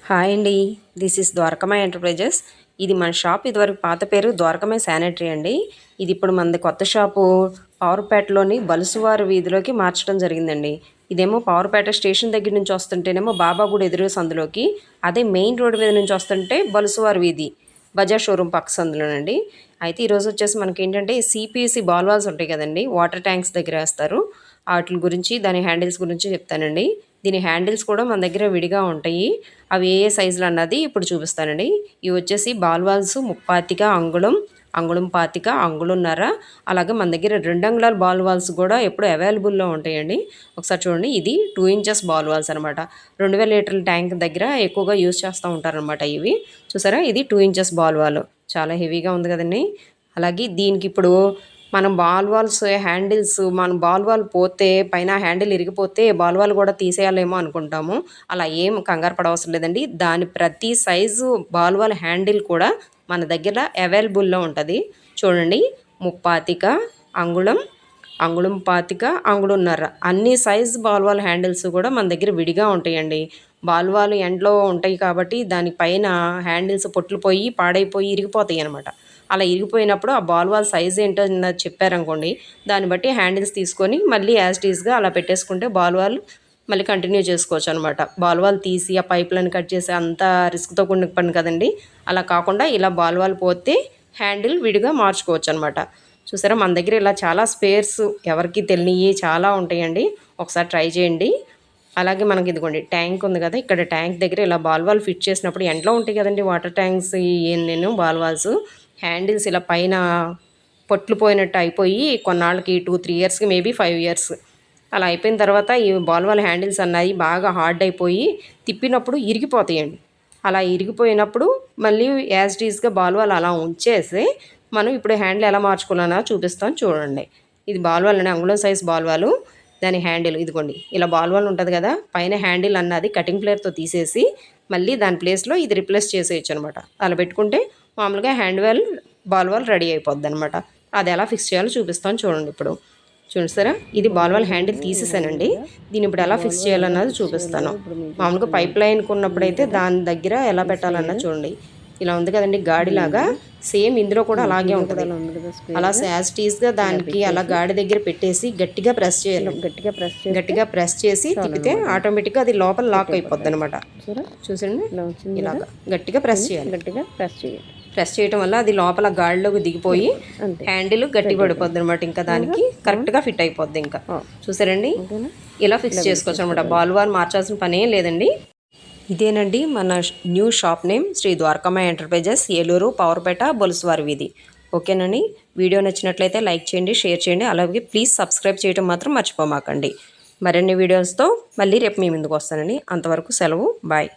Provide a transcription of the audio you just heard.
Hi అండి, this is ద్వారకమాయ enterprises. ఇది మన షాప్ ఇదివరకు పాత పేరు ద్వారకమాయ శానిటరీ అండి. ఇది ఇప్పుడు మనది కొత్త షాపు పవర్పేటలోని బలుసువారి వీధిలోకి మార్చడం జరిగిందండి. ఇదేమో పవర్పేట స్టేషన్ దగ్గర నుంచి వస్తుంటేనేమో బాబాగుడి ఎదురు సందులోకి, అదే మెయిన్ రోడ్డు మీద నుంచి వస్తుంటే బలుసువారి వీధి బజాజ్ షోరూమ్ పక్క సందులోనండి. అయితే ఈరోజు వచ్చేసి మనకి ఏంటంటే సిపిసి బాల్ వాల్స్ ఉంటాయి కదండి, వాటర్ ట్యాంక్స్ దగ్గర వేస్తారు. వాటి గురించి, దాని హ్యాండిల్స్ గురించి చెప్తానండి. దీని హ్యాండిల్స్ కూడా మన దగ్గర విడిగా ఉంటాయి. అవి ఏ సైజులు అన్నది ఇప్పుడు చూపిస్తానండి. ఇవి వచ్చేసి బాల్ వాల్స్ 35 అంగుళం, అంగుళం 25, అంగుళంన్నర. అలాగే మన దగ్గర 2 అంగుళాల బాల్ వాల్స్ కూడా ఎప్పుడు అవైలబుల్లో ఉంటాయండి. ఒకసారి చూడండి, ఇది 2 ఇంచెస్ బాల్ వాల్స్ అనమాట. 2000 లీటర్ల ట్యాంక్ దగ్గర ఎక్కువగా యూజ్ చేస్తూ ఉంటారనమాట. ఇవి చూసారా, ఇది 2 ఇంచెస్ బాల్ వాల్, చాలా హెవీగా ఉంది కదండి. అలాగే దీనికి ఇప్పుడు మనం బాల్ వాల్స్ హ్యాండిల్స్, మనం బాల్ వాల్ పోతే పైన హ్యాండిల్ ఇరిగిపోతే బాల్ వాల్ కూడా తీసేయాలేమో అనుకుంటాము. అలా ఏం కంగారు పడవసరం లేదండి. దాని ప్రతి సైజు బాల్ వాల్ హ్యాండిల్ కూడా మన దగ్గర అవైలబుల్లో ఉంటుంది. చూడండి, 35 అంగుళం, అంగుళం 25, అంగుళంన్నర, అన్ని సైజ్ బాల్ వాల్ హ్యాండిల్స్ కూడా మన దగ్గర విడిగా ఉంటాయండి. బాల్ వాల్ ఎండ్లో ఉంటాయి కాబట్టి దానిపైన హ్యాండిల్స్ పొట్లు పోయి పాడైపోయి ఇరిగిపోతాయి అనమాట. అలా ఇరిగిపోయినప్పుడు ఆ బాల్ వాల్ సైజ్ ఏంటో చెప్పారనుకోండి, దాన్ని బట్టి హ్యాండిల్స్ తీసుకొని మళ్ళీ యాజ్ టీజ్గా అలా పెట్టేసుకుంటే బాల్ వాల్ మళ్ళీ కంటిన్యూ చేసుకోవచ్చు అనమాట. బాల్ వాల్ తీసి ఆ పైపులను కట్ చేసి అంత రిస్క్తో కూడిన పని కదండి. అలా కాకుండా ఇలా బాల్ వాల్ పోతే హ్యాండిల్ విడిగా మార్చుకోవచ్చు అనమాట. చూసారా, మన దగ్గర ఇలా చాలా స్పేర్స్ ఎవరికి తెలియని చాలా ఉంటాయండి. ఒకసారి ట్రై చేయండి. అలాగే మనకి ఇదిగోండి ట్యాంక్ ఉంది కదా, ఇక్కడ ట్యాంక్ దగ్గర ఇలా బాల్ వాల్ ఫిట్ చేసినప్పుడు ఎండ్లో ఉంటాయి కదండి వాటర్ ట్యాంక్స్, నేను బాల్ వాల్స్ హ్యాండిల్స్ ఇలా పైన పొట్లు పోయినట్టు అయిపోయి కొన్నాళ్ళకి 2-3 ఇయర్స్కి, మేబీ 5 ఇయర్స్ అలా అయిపోయిన తర్వాత ఈ బాల్ వాల్ హ్యాండిల్స్ అన్నాయి బాగా హార్డ్ అయిపోయి తిప్పినప్పుడు ఇరిగిపోతాయండి. అలా ఇరిగిపోయినప్పుడు మళ్ళీ యాజ్ టీజ్గా బాల్ వాల్ అలా ఉంచేసి మనం ఇప్పుడు హ్యాండిల్ ఎలా మార్చుకోవాలన్నా చూపిస్తాను చూడండి. ఇది బాల్ వాల్ అనే అంగుళం సైజ్ బాల్ వాల్, దాని హ్యాండిల్ ఇదిగోండి ఇలా బాల్ వాల్ ఉంటుంది కదా, పైన హ్యాండిల్ అన్నది కటింగ్ ప్లేయర్తో తీసేసి మళ్ళీ దాని ప్లేస్లో ఇది రిప్లేస్ చేసేయచ్చు అనమాట. అలా పెట్టుకుంటే మామూలుగా బాల్ వాల్ రెడీ అయిపోద్ది అనమాట. అది ఎలా ఫిక్స్ చేయాలో చూపిస్తాను చూడండి. ఇప్పుడు చూస్తారా, ఇది బాల్ వాల్ హ్యాండిల్ తీసేసానండి. దీన్ని ఇప్పుడు ఎలా ఫిక్స్ చేయాలన్నది చూపిస్తాను. మామూలుగా పైప్ లైన్కి ఉన్నప్పుడైతే దాని దగ్గర ఎలా పెట్టాలన్నది చూడండి. ఇలా ఉంది కదండి గాడిలాగా, సేమ్ ఇందులో కూడా అలాగే ఉంటుంది. అలా యాజ్ టీజ్గా దానికి అలా గాడి దగ్గర పెట్టేసి గట్టిగా ప్రెస్ చేయాలి. గట్టిగా ప్రెస్ చేసి తిప్పితే ఆటోమేటిక్గా అది లోపల లాక్ అయిపోద్ది అనమాట. చూసండి, ఇలాగా గట్టిగా ప్రెస్ చేయాలి. ప్రెస్ చేయడం వల్ల అది లోపల గాడిలోకి దిగిపోయి హ్యాండిల్ గట్టి పడిపోద్ది అనమాట. ఇంకా దానికి కరెక్ట్గా ఫిట్ అయిపోద్ది. ఇంకా చూసారండి, ఇలా ఫిక్స్ చేసుకోవచ్చు అనమాట. బాల్ వాల్ మార్చాల్సిన పనే లేదండి. ఇదేనండి మన new shop name, Sri Dwarakamayi enterprises, Eluru, Powerpet, Bolusuvari వీధి. ఓకేనండి, వీడియో నచ్చినట్లయితే లైక్ చేయండి, షేర్ చేయండి. అలాగే ప్లీజ్ సబ్స్క్రైబ్ చేయడం మాత్రం మర్చిపోమాకండి. మరిన్ని వీడియోస్తో మళ్ళీ రేపు మీ ముందుకు వస్తానండి. అంతవరకు సెలవు, బాయ్.